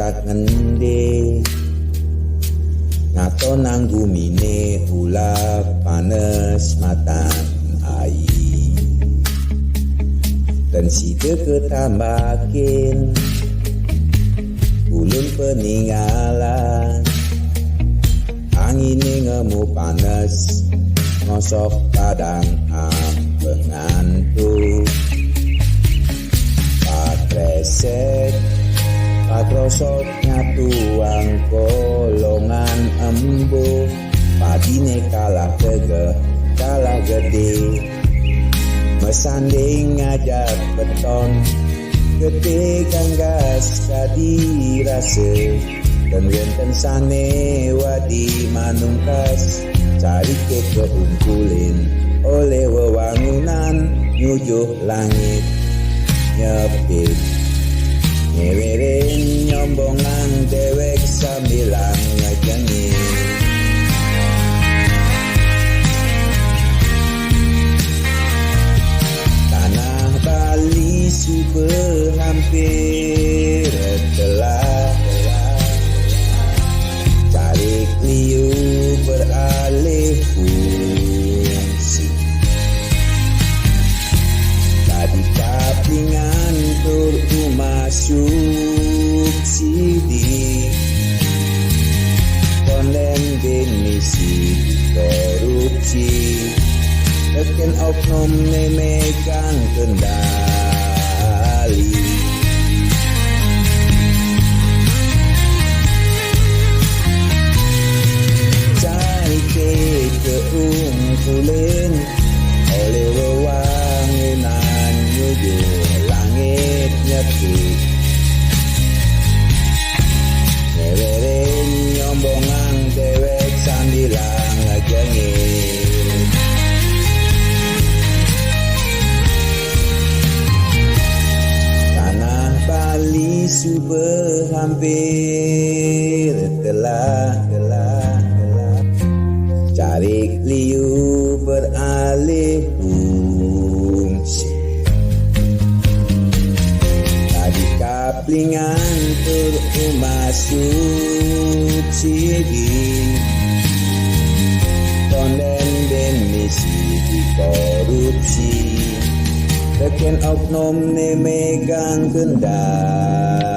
gerak ngende ngato nang gumine ulah panes matang air dan sida ketambakin ulun peninggalan angin ngemu panas ngosok padang pengantuk patresek patrosot nyatuang kolongan embu padine kalah gede mesanding ngajak beton gede kanggas kadirase dan wenten sane wadi manungkas cari keungkulin oleh wewangunan nyujuh langit nyepit ngewerin nyombongan dewek sambilan ngejengin tanah Bali super hampir telah cari liu beralih fungsi tadi kaplingan masuk subsidi konden demisi korupsi teken oknum memegang kendali cari keunggulan oleh wewangunan nyujuh langit nyepit ngewerin nyombongan dewek sambilang ngejengit tanah Bali super hampir telah cari liu beralih fungsi tadi kaplingan subsidi konden demisi korupsi teken oknum memegang kendali